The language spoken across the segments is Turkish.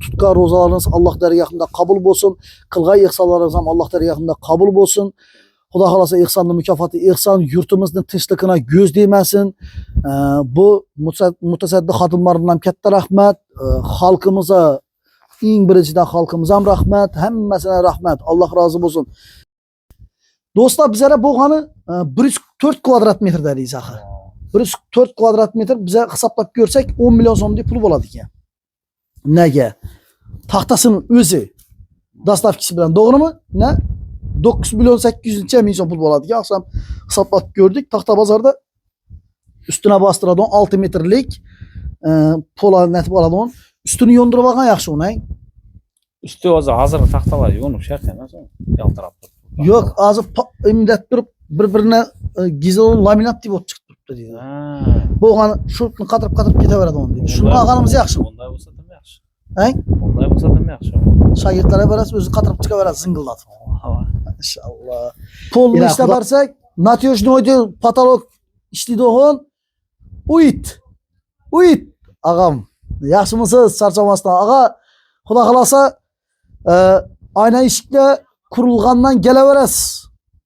tutkan rozalarınız Allah dergahında kabul olsun. Kılgay ihsanlarınız Allah dergahında kabul olsun. Xudo xolasa ihsanın mükafatı ihsan yurtimizning tinchligini göz değmesin. Bu mutasaddi xodimlarimdan katta rahmat. Xalqimizga eng birinchidan xalqimizga ham rahmat, hammasine rahmat. Allah razı olsun. Do'stlar, bizlere bo'lgani 104 kvadrat metr deymiz axir. 104 kvadrat metr bize hisoblab ko'rsak 10 million so'mdek pul bo'ladi ekan. Nega? Taxtasining o'zi dastavkisi bilan, to'g'rimi? Ne? 9 milyon 800 ming so'm pul bo'ladi ekan. Akşam hisoblab ko'rdik. Taxta bozorda üstüne bastıradigan 6 metrlik pola netib oladigan. Üstünü yondirib olgan yaxshi uni. Üstü o'zi hozir taxtalar yo'nib shart emas, yaltirab. Yo'q, hozir imdat turib bir-birine gizon laminat deb o'tib chiqib turibdi deydi. Bo'lgani shurtni qatirib ketaveradi uni deydi. Shuni olganimiz yaxshi. Bunday bo'lsa ham yaxshi. Hang? Bunday bo'lsa ham yaxshi. Shogirdlarga berasiz, o'zi qatirib chiqaveradi zingillatib. Maşallah. Polni ishlab bersak, natyoshnoyda patolog ishlaydigan Uyit. Agam. Yaxshimisiz? Charchamasdan. Ağa, Xudo xolasa ayna eshikka qurilgandan kelaverasiz.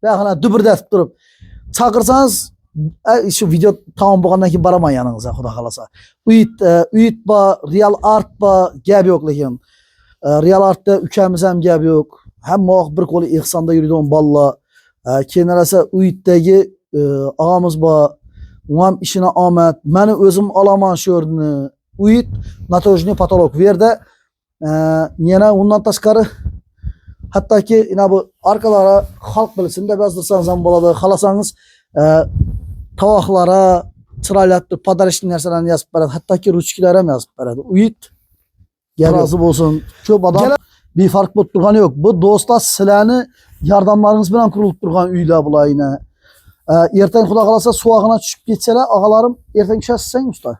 Yaxna duburdatib turib. Chaqirsangiz, shu video tamom bo'lgandan keyin boraman yaningizga, Xudo xolasa. Uyit ba, Real Art ba, gap yo'q lekin. Real Artda ukamiz ham gap yo'q. Hamma bir qo'li ihsonda yuradigan balla. Keyin esa Uyitdagi og'amiz bor. U ham ishini omad. Meni o'zim olaman shu o'rni. Uyit natojniy patolog. Bu yerda yana undan tashqari hattoki bu arkalara xalq bilsin deb yozdirsangiz ham bo'ladi. Xalasangiz tovoqlara chiroyli podarishli narsalarni yozib beradi. Hattoki ruchkalar ham yozib beradi. Uyit rozi bo'lsin. Ko'p odam befarq bo'lib turgani yo'q. Bu do'stlar sizlarni yordamlaringiz bilan qurilib turgan uylar bular yine. Ertaga Xudo xolasa suvog'ina tushib ketsalar, og'alarim ertaga tushasizmi usta?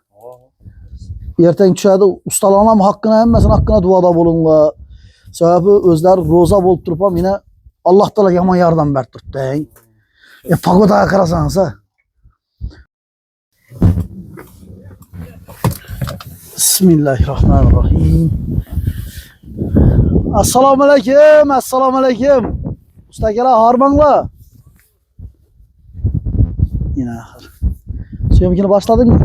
Ertaga tushadi. Ustalarning ham hammasini haqqına duoda bo'linglar. Sababi o'zlari roza bo'lib turib ham yine Alloh taolo yomon yordam berib turibdi. Pagodaga qarasangiz ha. Bismillahirrahmanirrahim. Assalomu alaykum. Ustalar, harmanglar. Yine axir. Söymikini başladingmi?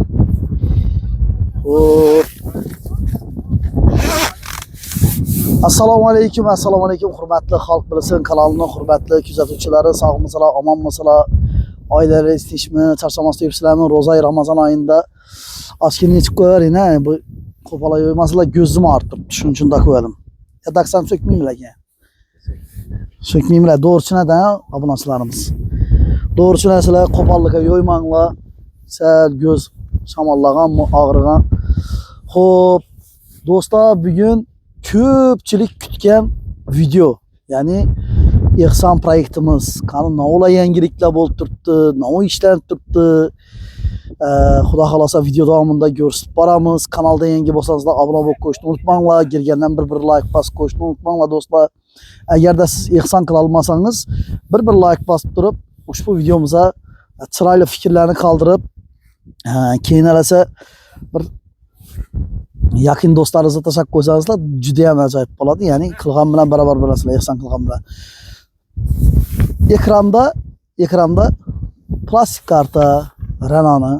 Assalomu alaykum, hurmatli xalq bilsin kanalining hurmatli kuzatuvchilari, sog'misizlar, omonmisizlar? Oilangiz tinchmi? Charchamasdan yuribsizlarmi? Ro'za Ramazon oyida askini yechib qo'yaring, bu qo'pala yo'ymasizlar, ko'zim ortib, shuning uchun qo'yadim. Yataksam sökmeyimler ki. Sökmeyimler. Doğruçunadan obunachilarimiz. Doğruçunasizlar, qo'pollikka yo'ymanglar. Sal göz shamollagan, og'rigan. Xo'p, do'stlar, bugun ko'pchilik kutgan video. Ya'ni ihson proyektimiz. Qani navola yangiliklar bo'lib turibdi, navo ishlanib turibdi. Xudo xolasa video davomida ko'rsatib boramiz. Kanalda yangi bo'lsangizlar obuna bo'lib qo'yishni unutmanglar. Kelgandan bir like bosib qo'yishni unutmanglar do'stlar. Agarda siz ihson qila olmasangiz, bir like bosib turib, ushbu videomizga chiroyli fikrlarni qoldirib, keyin esa bir yaqin do'stlaringizga tashlab qo'ysangizlar, juda ham ajoyib bo'ladi. Ya'ni qilgan bilan barobar bo'lasizlar, ihson qilgan bilan. Ekranda plastik karta Renault'ni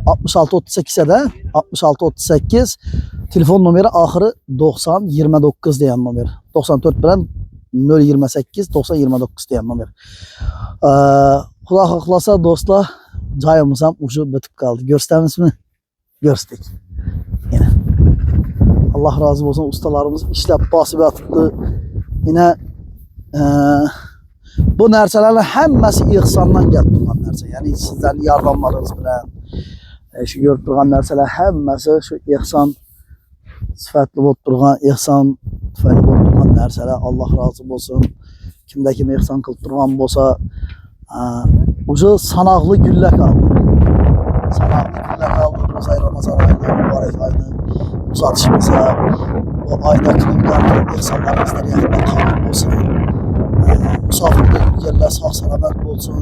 6638 da 6638 telefon nomeri ahiri 9029 degan nomer. 94 bilan 028 9029 degan nomer. Xudo xohlasa do'stlar, joyimiz ham o'sha bitib qoldi. Ko'rsatamizmi? Ko'rsatdik. Yine Allah razı olsun, ustalarımız ishlab bosib yotibdi. Yine bu narsalarning hammasi ihsondan kelib turgan narsa. Ya'ni sizlarning yordamlaringiz bilan shu ko'rib turgan narsalar hammasi shu ihson sifatli bo'lib turgan, ihson tufayli bo'lib turgan narsalar. Alloh rozi bo'lsin. Kimda kim ihson qilib turgan bo'lsa, o'sha sanoqli kunlar qoldi. Ro'za Ramazon oyida, muborak oyda uzatishmasa, bu oyda qilingan ihsonlarimizdan yaqinda qabul bo'lsin. Musofirda yurganlar sog' salomat bo'lsin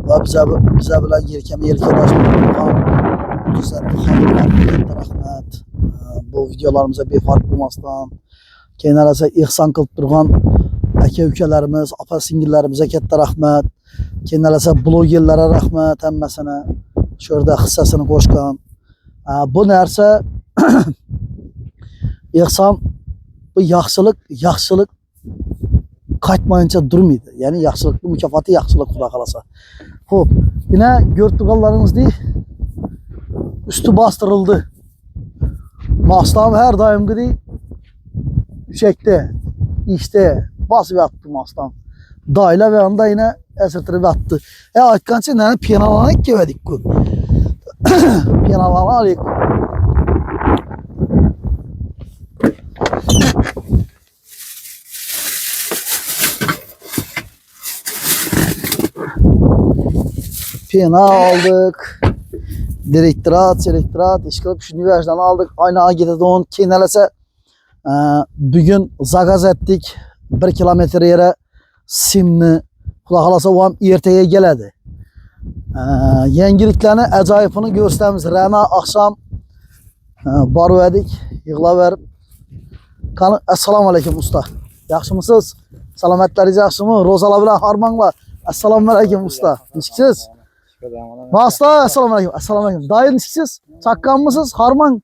va biza bilan yelkama-yelka dosh bo'lgan rahmat. bu videolarımıza befarq bo'lmasdan keyin esa ihson qilib turgan aka ukalarimiz, opa singillarimize katta rahmat. Keyin esa blogerlarga rahmat hammasini. Shu yerda hissasini qo'shgan. Bu narsa ihson bu yaxshilik qaytmayınca durmaydi. Yani yaxshilikning mukofoti yaxshilik Xudo xolasa. Xo'p, yine ko'rib turganlaringizdek üstü bastırıldı. Mastam her daimgidek çekti. İşte basıp yattı mastam. Dayla ve anda yine esirtirip yattı. Aytkancha nani penalana kevedik ku. Penalana alayık. Pena aldık. Direktorat, işkilip şu nüvejden aldık. Aynı ağa gidedi onun kenelese bugün zakaz ettik. 1 kilometre yere simni. Xudo xolasa o ham ertaga keladi. Yangiliklarni ajoyibini ko'rsatamiz. Rana akşam borib edik, yig'lab berib. Qani, assalomu alaykum usta. Yaxshimisiz? Salomatlaringiz yaxshimi? Ro'zalar bilan harmanglar. Assalomu alaykum usta. Nechsiz? Masla, assalomu alaykum. Assalomu alaykum. Dayı nechsiz? Chaqqanmisiz? Harmang.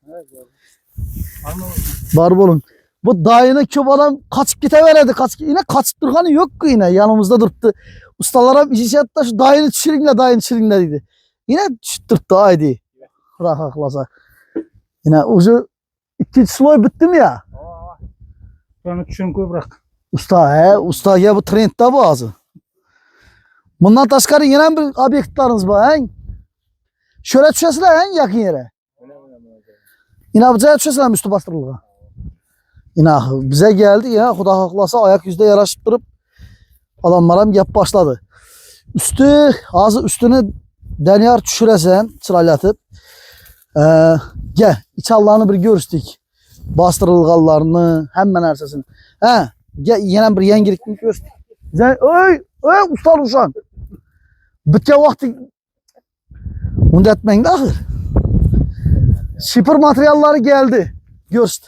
Bar bo'lin. Bu dayını köp adam kaçıp gideverdi. Yine kaçıp durganı yok ki yine. Yanımızda durdu. Ustalar hep işi hatta şu dayını çirinle dedi. Yine tutturdu haydi. Rahatlasa. Yine ucu ikinci sloy bitti mi ya? Ben üçün bırak. Usta ya bu trendde bu ağzı. Bundan taşkarı yine bir obyektlarınız var. Şöyle düşesler yakın yere. Yine bu düşesler üstü bastırılır. Yine bize geldi ya Xudo xohlasa ayak yüzde yaraşıp durup adamlara gap başladı. Ağzı üstünü deniyor düşüresen çıraylatıp gel iç Allah'ını bir görürsük. Bastırılganlarını hemen ersesini. Gel yine bir yengilikini görsük. Oy usta uşan. Bitken vakti onu da etmeyin de ahır. Şipir materyalları geldi. Görsün.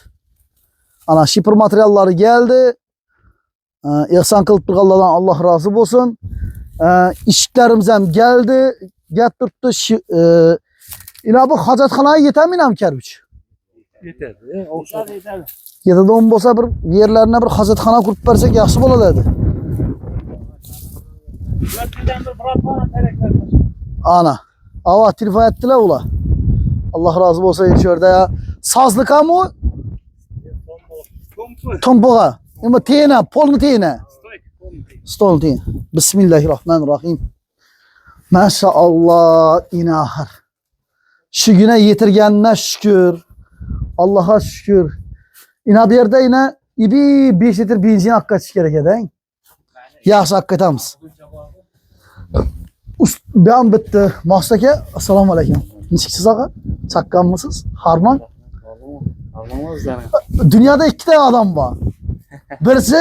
Ana şipir materyalları geldi. İhsan kılıp durganlardan Allah razı olsun. İşiklerimiz hem geldi. Getirtti. İna bu hacatxanaya yeter mi inam Kerbiç? Yeter. Olsa yeter. Yetedi on bolsa bir yerlerine bir hacatxana kurup versek yaxşı bolar dedi. Ana. Ava telefon ettiler ula. Allah razı olsun şurada ya. Sazlıka mı? Tompuğa. Ama teyine, polnu teyine. Stol teyine. Bismillahirrahmanirrahim. Maşallah inahar. Şu güne yetirgenine şükür. Allah'a şükür. İna bir yerde yine ibi 5 litre benzin hakka çıkarek eden. Yaxşı hakka etamiz. Ben bitti. Mastake, assalamu alaikum. Nechsiz ağa? Chaqqanmisiz? Harman? Dünyada 2 tane adam var. Birisi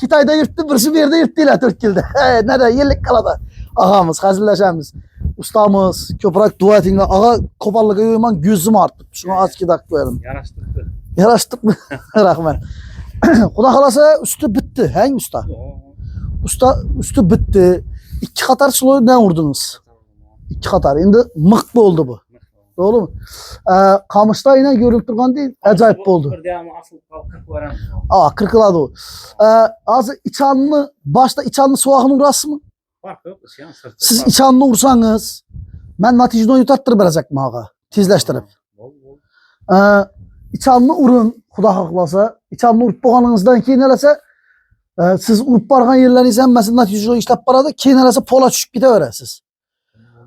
Kitay'da yırttı, birisi bir yerde yırttıyla Türkiye'de. Nerede? Yerlik kalada. Ağamız, hazırlaşamız. Ustamız, köpürek dua etin. Ağa koparlığa yoyman gözüm arttı. Şuna az 2 dakika verin. Yaraştık mı? Rahmet. Xudo xolasa üstü bitti. Hang usta? Usta üstü bitti. 2 qatar sloydan vurdunuz. 2 qatar. Endi mık oldu bu. Doğru mu? Kamışta yine görülüp durgan değil. Acayip oldu. Aa 40 ladı o. Az içanlı başta içanlı soğağını uğrası mı? Siz içanlı ursanız ben neticede yutattırıp verecek mi ağa? Tizleştirip. İçanlı urun Xudo xohlasa. İçanlı urup boğanınızdan keyin elese siz urup bargan yerleriniz emmesi neticede işlep baradı. Keyin elese pola düşüp gideveresiz.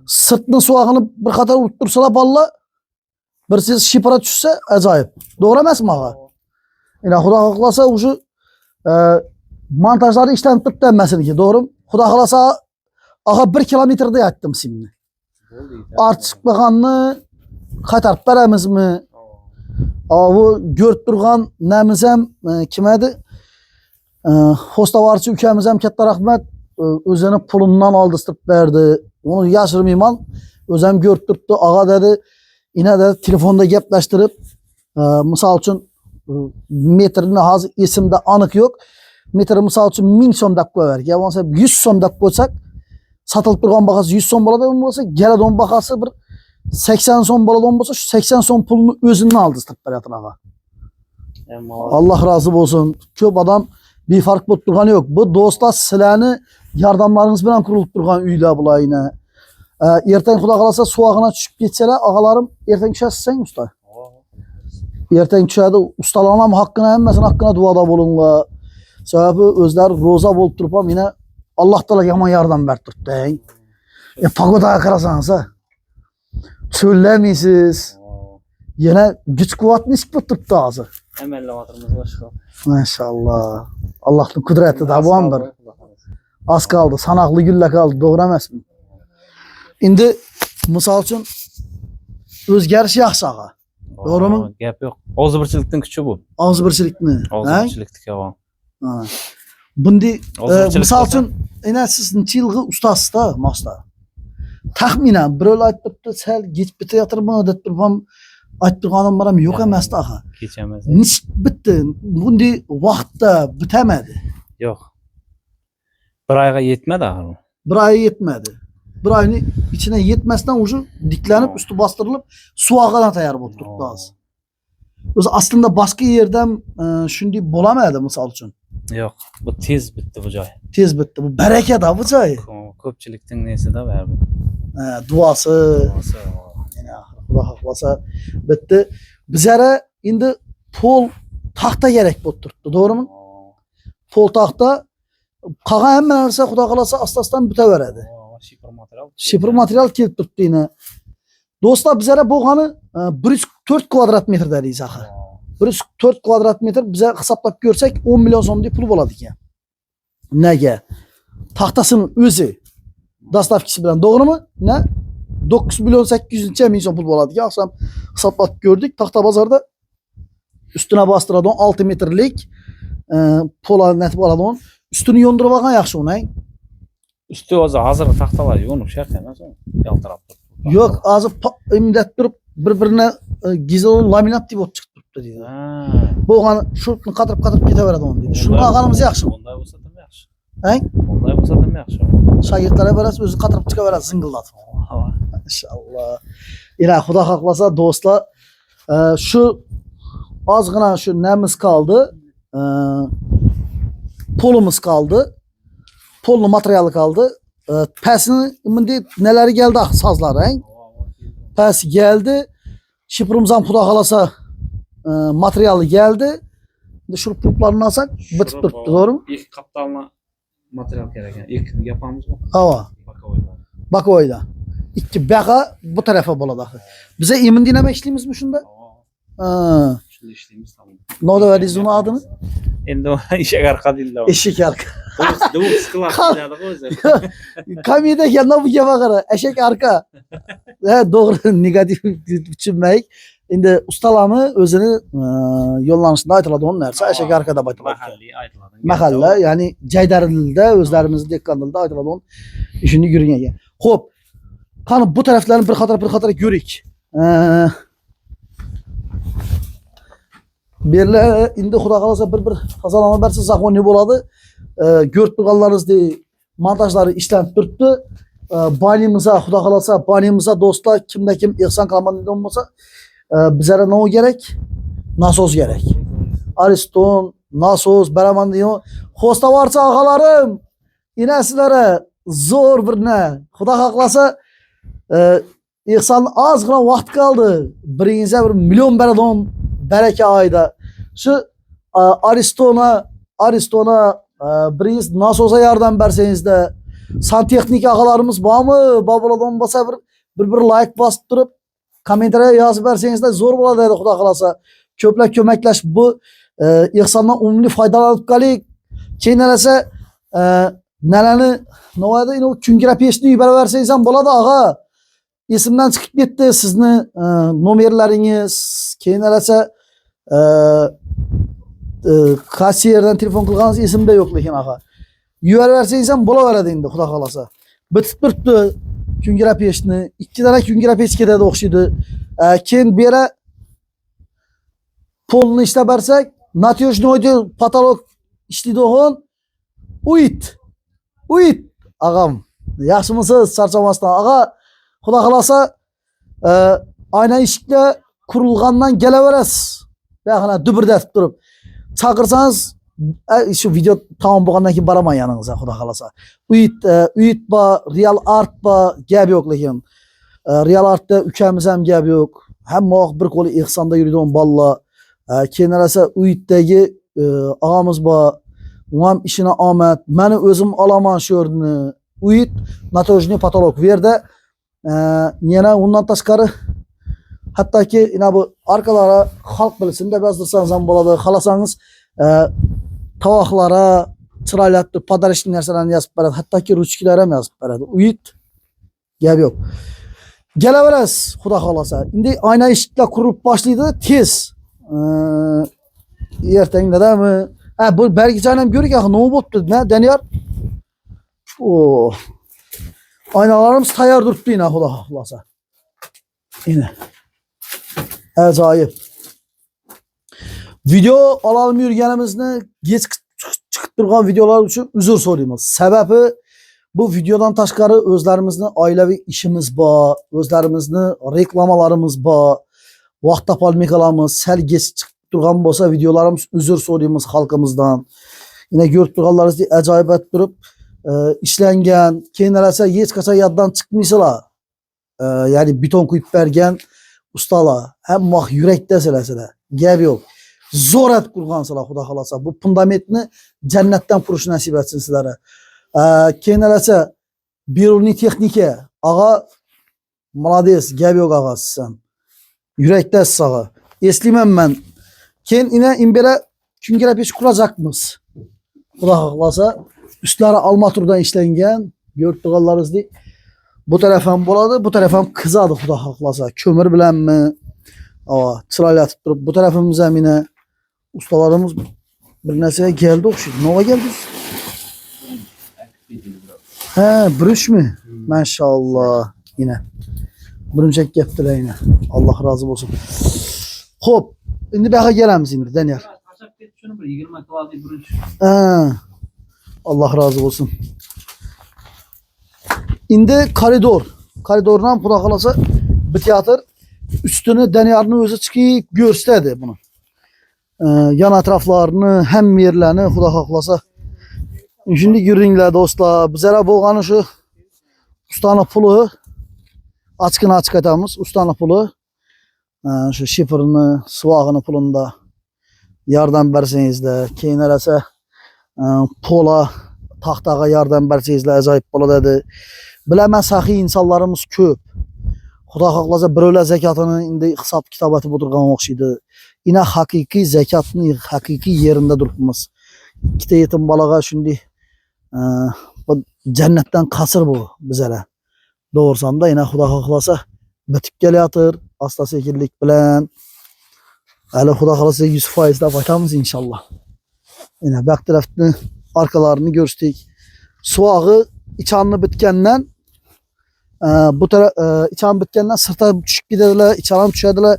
Sırtını soğağını bir kadar uruttursalar balla bir siz şipara düşse acayip. Doğru emas mı ağa? Yine Xudo xohlasa ucu montajları işten tutup denmesini ki doğru mu? Xudo xohlasa ağa 1 kilometrede yattım şimdi. Artık bakanını qaytarıp beremiz mi? Bu görüp durgan nemiz hem kim edi? Hostavarçı ülkemiz hem katta rahmet özünü pulundan aldırtıp verdi. Onu yaşırmayman özüm görüp durdu. Ağa dedi yine de telefonda gepleştirip Misal uchun metrini hozir esimda aniq yo'q. Metri misal uchun 1000 so'm deb qo'yar. Ya bo'lmasa 100 so'm deb qo'ysak, sotilib turgan bahası 100 so'm bo'ladigan bo'lsa, galadon bahası bir 80 so'm bo'ladigan bo'lsa, şu 80 so'm pulni o'zidan aldirtirib beradi ağa. Allah razı olsun. Ko'p odam befarq bo'lib turgani yo'q. Bu do'stlar sizlarni yordamlaringiz bilan qurilib turgan uylar bular yine. Ertaň Xudo qalasa suvag'ina tushib ketsalar, ağalarim ertaň tushasizsan usta. Ertaň tushadi. Ustalarning ham haqqini, hammasini haqqina duoda bo'linglar. Sababi o'zlari roza bo'lib turib ham yine Allah Taala yomon yordam berib turibdi. Pagodaga qarasangiz, çöllemisiz. Yine güç kuvvet nisip turibdi hozir. Emellevatırımız başka. Maşallah. Allah'ın kudreti de bu andır. Az kaldı, sanaklı gülle kaldı, doğru emasmi? Endi misal uchun o'zgarish yaxshi ağa. Doğru mu? Gap yo'q. Ozbirchilikning kuchi bu. Ozbirchilikni. Ozbirchilikdiki ağa. Bundi Ozbirchilik misal uchun ena siz necha yilgi ustasizda, masta. Taxminan birov aytib turibdi, sal kech bitayotirmi deb turib ham aytib turganim ham yo'q emasdi ağa. Kechamiz. Nisb bitdi. Bundi vaqtda bitamadi. Yo'q. Bir ayga yetmedi axir. Bir ay yetmedi. Bir ayni içine yetmesinden ucu diklenip üstü bastırılıp suvağına tayar bo'lib turibdi hozir. O'zi aslında başka yerden shunday bo'lamadı misal uchun. Yo'q, bu tez bitti bu joy. Tez bitti. Bu baraka da bu joy. Ko'pchilikning nesida baribir. Duosi. Xudo xohlasa bitti. Bizlere endi pol taxta kerak bo'lib turibdi, to'g'rimi? Pol taxta qolgan hamma narsa Xudo xolasa asta-astan bitaveradi. Şifre material kelib turibdi yine. Do'stlar bizlere bo'lgani 104 kvadrat metr deymiz axir. 104 kvadrat metr bize hisoblab ko'rsak 10 million so'mdek pul bo'ladi ekan. Nega? Taxtasini o'zi dastavkisi bilan, to'g'rimi? Ne? 9 milyon 800 ming so'm pul bo'ladi ekan. Akşam hisoblab ko'rdik. Taxta bozorda üstüne bastıradigan 6 metrlik pola netib oladigan. Üstünü yondirib olgan yaxshi uni. Üstü o'zi hozir taxtalar yo'nuq shart emas, yaltirab turibdi. Yo'q, hozir imdat turib bir-birine gizon laminat deb o'tib chiqib turibdi deydi. Bo'lgani shurtni qatirib ketaveradi uni deydi. Shuni olganimiz yaxshi. Bunday bo'lsa ham yaxshi. Hang? Bunday bo'lsa ham yaxshi. Shogirdlarga berasiz, o'zi qatirib chiqaveradi zingillatib. Maşallah. Yine Xudo xohlasa do'stlar, şu ozgina şu nemiz kaldı. Polumuz kaldı. Pollu materyali kaldı. Pesini indi neleri geldi sazları. Pes geldi. Şifrımızdan Xudo xohlasa materyali geldi. Şu pulplarını alsak bitip durdu, doğru mu? İlk kaptalına materyal gerek. İlk yapamız mı? Hava. Bak oyda. İki baka bu tarafa boladı. Bize emin dinleme işleyimiz mi şunda? Şunda işleyimiz tamam. Ne oldu verdiniz onun adını? Endi o eşek arka değil de o. Eşek arka. Doğru sıkılar dedi o yüzden. Kamiyede yanına bu gibi kara. Eşek arka. Doğru negatif düşünmeyik. Şimdi ustalarını özünü yollanışında aytıladı onun neresi. Eşek arkada baytıladı. Mahalle yani Ceydarlı'da özlerimizi dekkanlı'da aytıladı onun işini görünüyor. Hop. Kanı bu taraflarını bir katara görük. Berle indi Xudo xolasa bir tazalama berse zakon ne boladı. Görüp turganlarınız de montajları işlenip turibdi. Banimize Xudo xolasa banimize dostlar kimde kim ihsan kalmanında olmasa bizlere ne gerek? Nasos gerek. Ariston, nasos, beraman diyor. Hosta varsa ağalarım. Yine sizlere zor bir ne. Xudo xolasa ihsan azgına vaqt kaldı. Biringize 1 milyon beradon bereke ayda. Şu Ariston'a biringiz nasosa yardım berseniz de santexnik ağalarımız var mı? Babaladan basa bir like basıp durup komentarya yazıp berseniz de zor boladı dedi Xudo xolasa. Köpler kömekleş bu ihsandan umumlu faydalanıp qalik. Keyin ese neleni ne vardı yine o küngüre peşini yubar verseniz ham boladı ağa. İsimden çıkıp gitti sizni numarlarınız keyin ese kasiyerden telefon kılganız isimde yok lekin ağa. Yuvar verseniz ham bolaveradi endi Xudo xolasa. Bitib turibdi küngüre peşini. 2 tane küngüre peş ketadi o'xshaydi. Keyin bera polni ishlab bersak, natyoshnoyni patolog ishlaydi o'g'il. Uyit. Ağam, yaxshimisiz? Charchamasdan. Ağa, Xudo xolasa, ayna eshikka qurilgandan kelaverasiz. Yaxna dubirdatib turib. Chaqirsangiz, shu video tamom bo'lgandan keyin boraman yaningizga, Xudo xolasa. Uyit ba, Real Art ba, gap yo'q lekin. Real Artda ukamiz ham gap yo'q. Hamma bir qo'li ehsonda yuradigan balla. Keyin esa Uyitdagi og'amiz bor. U ham ishini omad. Meni o'zim olaman shu o'rni. Uyit natojniy patolog. Bu yerda yana undan tashqari hattoki bu arkalara xalq bilsin deb yozdirsangiz ham bo'ladi. Xalasangiz tovoqlara chiroyli podarishli narsalarni yozib beradi. Hattoki ruchkalar ham yozib beradi. Uyit gap yo'q. Kelaverasiz, Xudo xolasa. Endi oyna eshiklar qurilib boshlaydi tez. Ertangdami? Bu belgichani ham ko'rik, nima bo'libdi, ne Daniyor? Aynalarimiz tayyor turibdi, Xudo xolasa. Yine. Ajoyib. Video olalmay yurganimizni kech chiqib turgan videolar uchun uzr so'raymiz. Sababi bu videodan tashqari o'zlarimizni oilaviy ishimiz bor, o'zlarimizni reklamalarimiz bor. Vaqt topolmay qolamiz. Sal kech chiqib turgan bo'lsa videolarimiz uzr so'raymiz xalqimizdan. Yine ko'rib turganlaringizdek ajoyib etib turib ishlangan, keyin esa hech qachon yoddan chiqmaysizlar. Ya'ni beton quyib bergan ustalar, hamma yurakda sizlar. Gap yo'q. Zo'r etib qurgansizlar, Xudo xolasa. Bu fundamentni jannatdan qurish nasib etsin sizlarga. Keyin esa Beruniy texnika, ağa молодец, gap yo'q ağa siz ham. Yurakdasiz ağa. Eslayman men. Keyin imbera kungarapesh quracakmiz. Xudo xolasa, üstlari almaturdan ishlangan, ko'rib turganlaringizdek. Bu taraf ham bo'ladi, bu taraf ham qizadi, Xudo xolasa. Ko'mir bilanmi? Chiroyli etib turib, bu tarafimiz ham yine ustalarimiz bir narsaga keldi o'xshaydi. Nima keldi? Burush mi? Maşallah. Yine. Burunchak ketdilar yine. Allah razı olsun. Xo'p, endi bu yoqqa kelamiz endi, Daniyor. Tashab ketib shuni bir 20 kvadrat burunch. Allah razı olsun. Endi koridor. Koridordan Xudo xolasa bityatır. Üstünü Daniyorni o'zi chiqib ko'rsatadi buni. Yan atroflarini, ham yerlarni Xudo xolasa. Şimdi yuringlar do'stlar. Bizlara bo'lgani shu ustani puli açık aytamiz, ustani puli. Şu şifrini, suvag'ini pulunda yordam bersangizlar, keyin esa pola taxtaga yordam bersangizlar ajoyib bo'ladi. Bilaman saxiy insonlarimiz ko'p. Xudo xohlasa birovlar zakatini endi hisob kitob etib o'tirgan o'xshaydi. Ina haqiqiy zakatni haqiqiy yerinde turibmiz. Ikkita yetim bolaga shunday jannatdan qasr bu bizlara. Doğursam da yine Xudo xohlasa bitib kelayotir, asta sekinlik bilan. Hali Xudo xohlasa 100% deb aytamiz inshaalloh. Yine bak tarafni arkalarını görstek. Suvag'i ichanni bitgandan bu taraf ichan bitgandan sirta tushib ketadilar, ichan ham tushadilar.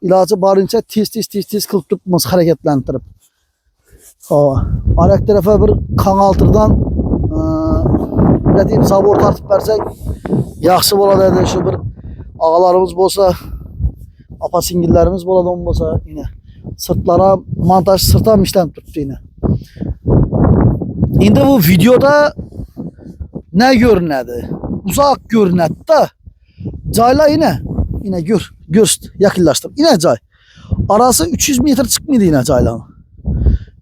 Iloji boricha tez qilib turibmiz harakatlantirib. Ayak tarafa bir kanaltırdan ne diyeyim zabor tartib bersak yaxshi bo'ladi dedi. Şu bir ağalarımız bolsa, apa singillerimiz bo'ladi bo'lsa yine sırtlara montaj sırtam işlem turibdi yine. Endi bu videoda ne görünedi? Uzak görünedi da joylar yine görst yakınlaştır. Yine joy. Arası 300 metre çıkmaydı yine joylar.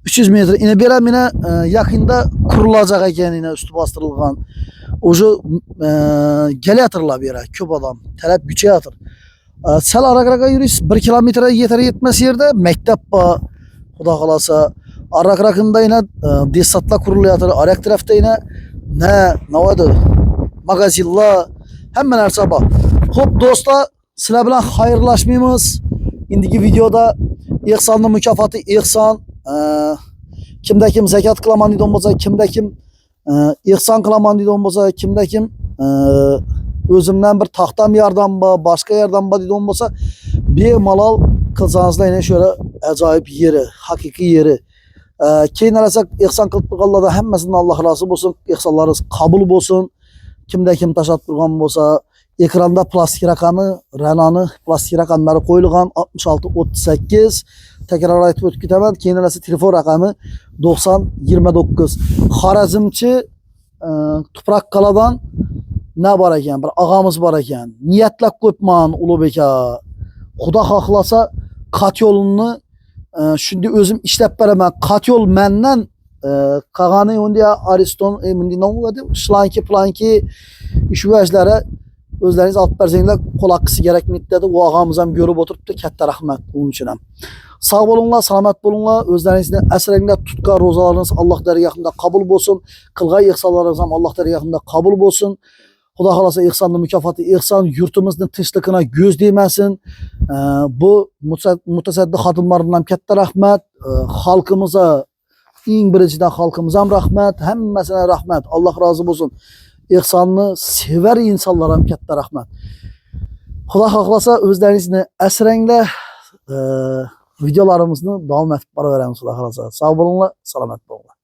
300 metre. Yine bir yine yakında kurulacak ekan yine üstü bastırılgan. Oju gelayatırlar bir yere. Köp adam. Talep güçeyatır. Sel ara yürüyüş 1 kilometre yeter yetmez yerde mektep var. Xudo xolasa. Ara yine desatla kuruluyatır. Ayak tarafta yine ne vardı? Magazinlar. Hemen her sabah. Hop dostlar. Sizler bilen hayırlaşmayımız. İndiki videoda ihsanlı mükafatı ihsan. Kimde kim zekat kılaman deydi olmasa, kimde kim ihsan kılaman deydi olmasa, kimde kim özümden bir taxtam yardan ba, başka yardan ba deydi olmasa bir malal qılsanızlar yine şöyle acayip yeri, hakiki yeri. Keyin alasak ihsan qilib turganlarda hammasidan Allah razı olsun. İhsanlarınız kabul olsun. Kimde kim taşat turgan bolsa, ekranda plastik raqamı, Renault'ni plastik raqamlari qo'yilgan 6638. Tekrar aytib o'tib ketaman. Keyin alasa telefon raqami 9029. Xorazmchi Tuprak Qaladan ne var ekan? Bir ağamız var ekan. Niyatlab qo'yibman Ulug'bek aka. Xudo xohlasa qat yo'lini shunday o'zim ishlab beraman. Qat yo'l mendan qag'ani undiya Ariston, bunday nomadi, shlanki, planki ish vajlari o'zlaringiz olib bersanglar qo'laqqisi kerakmaydi dedi. U og'amiz ham ko'rib o'tiribdi. Katta rahmat uning uchun ham. Sağ olunlar, selamet olunlar. Özlerinizde esrengler tutkan rozalarınız Allah dergahında kabul olsun. Kılgay ihsanlarınız ham Allah dergahında kabul olsun. Xudo xolasa ihsanlı mükafatı ihsan yurtumuzun tinchligini göz değmesin. Bu mutasaddi xodimlardan katta rahmat. Xalqimize, eng birinchidan xalqimizga ham rahmat. Hammasine rahmat. Allah razı olsun. İhsanını sever insanlar ham katta rahmat. Xudo xohlasa özleringizni asranglar. Videolarımızı devam etip beraveramiz Xudo xolasa. Sağ olunlar, selamet olunlar.